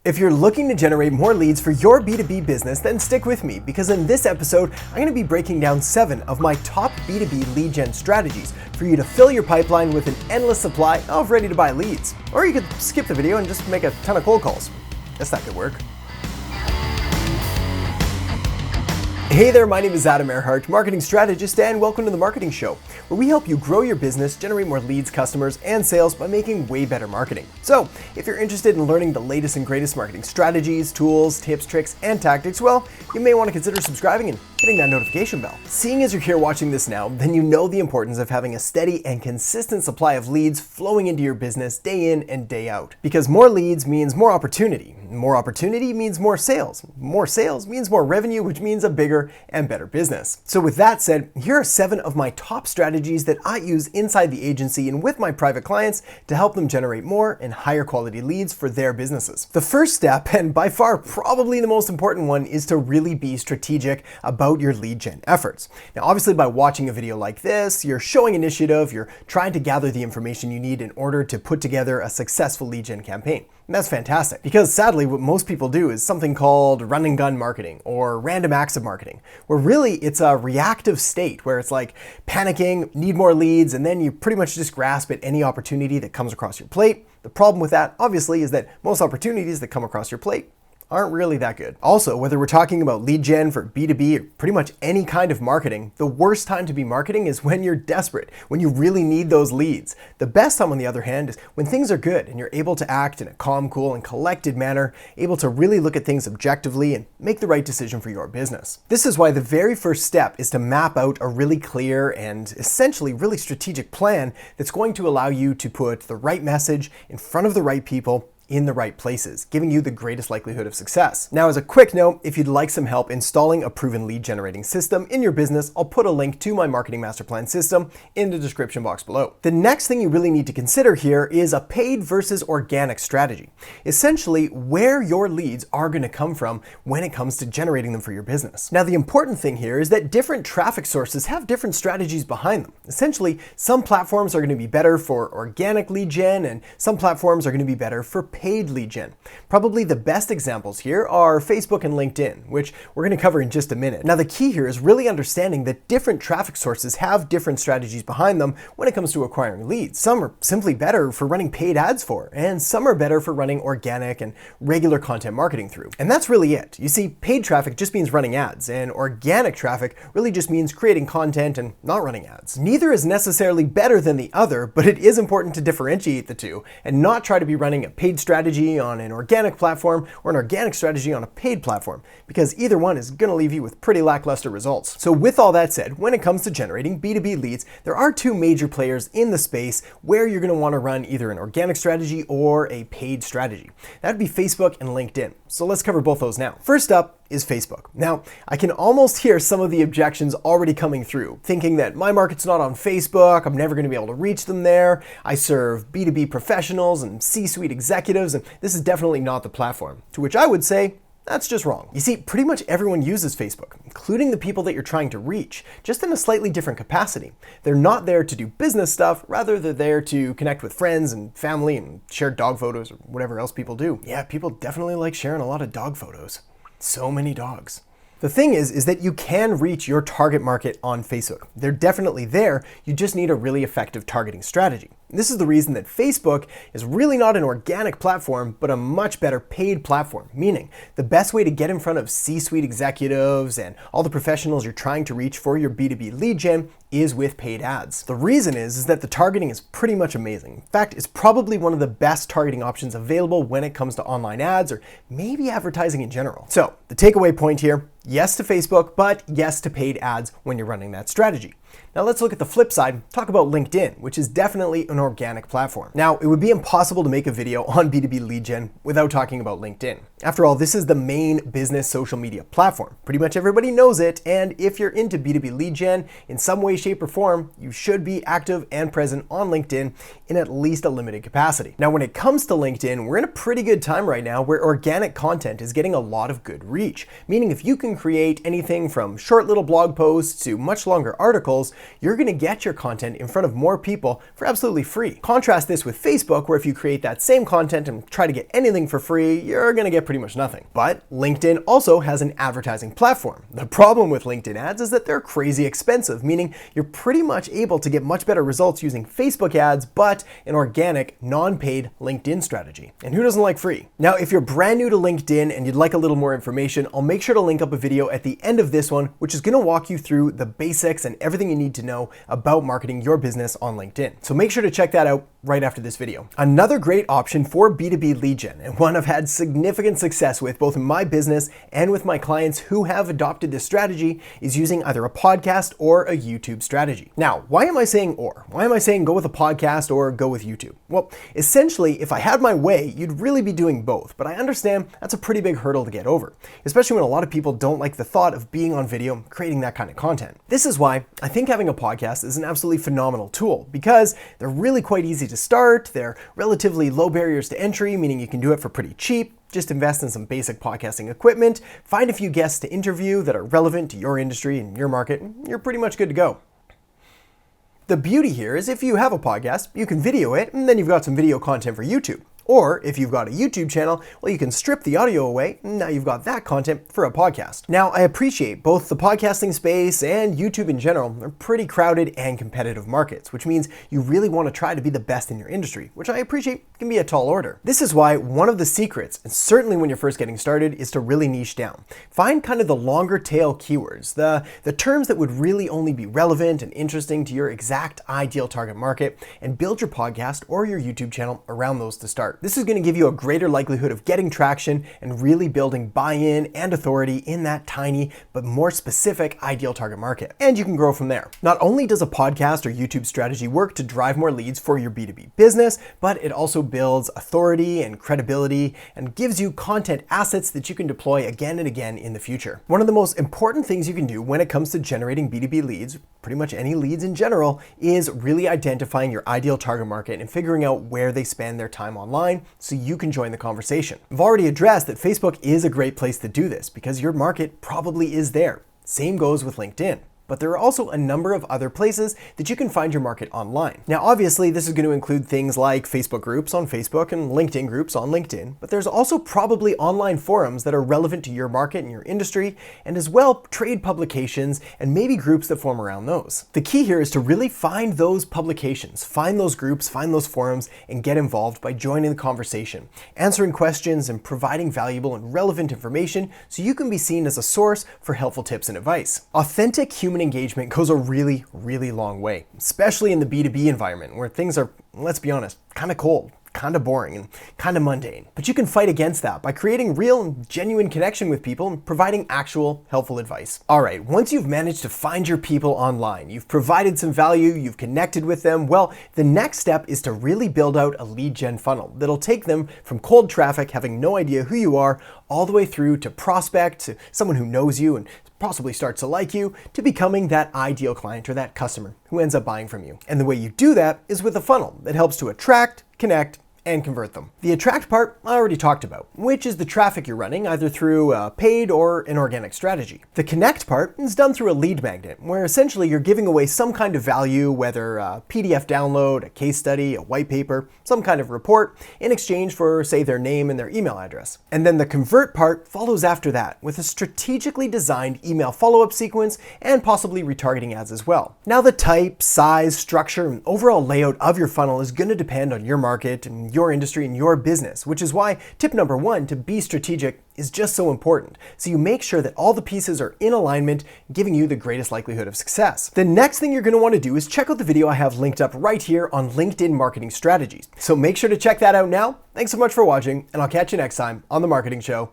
If you're looking to generate more leads for your B2B business, then stick with me, because in this episode, I'm going to be breaking down 7 of my top B2B lead gen strategies for you to fill your pipeline with an endless supply of ready-to-buy leads. Or you could skip the video and just make a ton of cold calls. Guess that could work. Hey there, my name is Erhart, marketing strategist, and welcome to The Marketing Show, where we help you grow your business, generate more leads, customers, and sales by making way better marketing. So, if you're interested in learning the latest and greatest marketing strategies, tools, tips, tricks, and tactics, well, you may want to consider subscribing and hitting that notification bell. Seeing as you're here watching this now, then you know the importance of having a steady and consistent supply of leads flowing into your business day in and day out. Because more leads means more opportunity. More opportunity means more sales. More sales means more revenue, which means a bigger and better business. So with that said, here are 7 of my top strategies that I use inside the agency and with my private clients to help them generate more and higher quality leads for their businesses. The first step, and by far probably the most important one, is to really be strategic about your lead gen efforts. Now, obviously by watching a video like this, you're showing initiative, you're trying to gather the information you need in order to put together a successful lead gen campaign. And that's fantastic, because sadly what most people do is something called run and gun marketing or random acts of marketing, where really it's a reactive state where it's like panicking, need more leads, and then you pretty much just grasp at any opportunity that comes across your plate. The problem with that, obviously, is that most opportunities that come across your plate aren't really that good. Also, whether we're talking about lead gen for B2B or pretty much any kind of marketing, the worst time to be marketing is when you're desperate, when you really need those leads. The best time, on the other hand, is when things are good and you're able to act in a calm, cool, and collected manner, able to really look at things objectively and make the right decision for your business. This is why the very first step is to map out a really clear and essentially really strategic plan that's going to allow you to put the right message in front of the right people in the right places, giving you the greatest likelihood of success. Now, as a quick note, if you'd like some help installing a proven lead generating system in your business, I'll put a link to my marketing master plan system in the description box below. The next thing you really need to consider here is a paid versus organic strategy. Essentially, where your leads are going to come from when it comes to generating them for your business. Now, the important thing here is that different traffic sources have different strategies behind them. Essentially, some platforms are going to be better for organic lead gen, and some platforms are going to be better for paid lead gen. Probably the best examples here are Facebook and LinkedIn, which we're going to cover in just a minute. Now, the key here is really understanding that different traffic sources have different strategies behind them when it comes to acquiring leads. Some are simply better for running paid ads for, and some are better for running organic and regular content marketing through. And that's really it. You see, paid traffic just means running ads, and organic traffic really just means creating content and not running ads. Neither is necessarily better than the other, but it is important to differentiate the two and not try to be running a paid strategy on an organic platform or an organic strategy on a paid platform, because either one is going to leave you with pretty lackluster results. So with all that said, when it comes to generating B2B leads, there are 2 major players in the space where you're going to want to run either an organic strategy or a paid strategy. That would be Facebook and LinkedIn. So let's cover both those now. First up is Facebook. Now, I can almost hear some of the objections already coming through, thinking that my market's not on Facebook, I'm never going to be able to reach them there, I serve B2B professionals and C-suite executives, and this is definitely not the platform. To which I would say, that's just wrong. You see, pretty much everyone uses Facebook, including the people that you're trying to reach, just in a slightly different capacity. They're not there to do business stuff, rather they're there to connect with friends and family and share dog photos or whatever else people do. Yeah, people definitely like sharing a lot of dog photos. So many dogs. The thing is that you can reach your target market on Facebook. They're definitely there, you just need a really effective targeting strategy. This is the reason that Facebook is really not an organic platform, but a much better paid platform, meaning the best way to get in front of C-suite executives and all the professionals you're trying to reach for your B2B lead gen is with paid ads. The reason is that the targeting is pretty much amazing. In fact, it's probably one of the best targeting options available when it comes to online ads or maybe advertising in general. So the takeaway point here, yes to Facebook, but yes to paid ads when you're running that strategy. Now let's look at the flip side, talk about LinkedIn, which is definitely an organic platform. Now, it would be impossible to make a video on B2B lead gen without talking about LinkedIn. After all, this is the main business social media platform. Pretty much everybody knows it, and if you're into B2B lead gen in some way, shape, or form, you should be active and present on LinkedIn in at least a limited capacity. Now, when it comes to LinkedIn, we're in a pretty good time right now where organic content is getting a lot of good reach, meaning if you can create anything from short little blog posts to much longer articles, tools, you're going to get your content in front of more people for absolutely free. Contrast this with Facebook, where if you create that same content and try to get anything for free, you're going to get pretty much nothing. But LinkedIn also has an advertising platform. The problem with LinkedIn ads is that they're crazy expensive, meaning you're pretty much able to get much better results using Facebook ads, but an organic, non-paid LinkedIn strategy. And who doesn't like free? Now, if you're brand new to LinkedIn and you'd like a little more information, I'll make sure to link up a video at the end of this one, which is going to walk you through the basics and everything you need to know about marketing your business on LinkedIn. So make sure to check that out right after this video. Another great option for B2B lead gen, and one I've had significant success with both in my business and with my clients who have adopted this strategy, is using either a podcast or a YouTube strategy. Now, why am I saying or? Why am I saying go with a podcast or go with YouTube? Well, essentially, if I had my way, you'd really be doing both, but I understand that's a pretty big hurdle to get over, especially when a lot of people don't like the thought of being on video, creating that kind of content. This is why I think having a podcast is an absolutely phenomenal tool, because they're really quite easy to start, they're relatively low barriers to entry, meaning you can do it for pretty cheap. Just invest in some basic podcasting equipment, find a few guests to interview that are relevant to your industry and your market, and you're pretty much good to go. The beauty here is if you have a podcast, you can video it, and then you've got some video content for YouTube. Or if you've got a YouTube channel, well, you can strip the audio away, and now you've got that content for a podcast. Now, I appreciate both the podcasting space and YouTube in general are pretty crowded and competitive markets, which means you really want to try to be the best in your industry, which I appreciate can be a tall order. This is why one of the secrets, and certainly when you're first getting started, is to really niche down. Find kind of the longer tail keywords, the terms that would really only be relevant and interesting to your exact ideal target market, and build your podcast or your YouTube channel around those to start. This is going to give you a greater likelihood of getting traction and really building buy-in and authority in that tiny but more specific ideal target market. And you can grow from there. Not only does a podcast or YouTube strategy work to drive more leads for your B2B business, but it also builds authority and credibility and gives you content assets that you can deploy again and again in the future. One of the most important things you can do when it comes to generating B2B leads, pretty much any leads in general, is really identifying your ideal target market and figuring out where they spend their time online so you can join the conversation. I've already addressed that Facebook is a great place to do this because your market probably is there. Same goes with LinkedIn. But there are also a number of other places that you can find your market online. Now, obviously, this is going to include things like Facebook groups on Facebook and LinkedIn groups on LinkedIn, but there's also probably online forums that are relevant to your market and your industry, and as well, trade publications and maybe groups that form around those. The key here is to really find those publications, find those groups, find those forums, and get involved by joining the conversation, answering questions and providing valuable and relevant information so you can be seen as a source for helpful tips and advice. Authentic human engagement goes a really, really long way, especially in the B2B environment where things are, let's be honest, kind of cold, kind of boring, and kind of mundane. But you can fight against that by creating real and genuine connection with people and providing actual helpful advice. All right, once you've managed to find your people online, you've provided some value, you've connected with them, well, the next step is to really build out a lead gen funnel that'll take them from cold traffic, having no idea who you are, all the way through to prospect, to someone who knows you and possibly starts to like you, to becoming that ideal client or that customer who ends up buying from you. And the way you do that is with a funnel that helps to attract, connect, and convert them. The attract part I already talked about, which is the traffic you're running either through a paid or an organic strategy. The connect part is done through a lead magnet, where essentially you're giving away some kind of value, whether a PDF download, a case study, a white paper, some kind of report, in exchange for, say, their name and their email address. And then the convert part follows after that, with a strategically designed email follow-up sequence and possibly retargeting ads as well. Now, the type, size, structure, and overall layout of your funnel is going to depend on your market and your industry and your business, which is why tip number one, to be strategic, is just so important. So you make sure that all the pieces are in alignment, giving you the greatest likelihood of success. The next thing you're going to want to do is check out the video I have linked up right here on LinkedIn marketing strategies. So make sure to check that out now. Thanks so much for watching, and I'll catch you next time on The Marketing Show.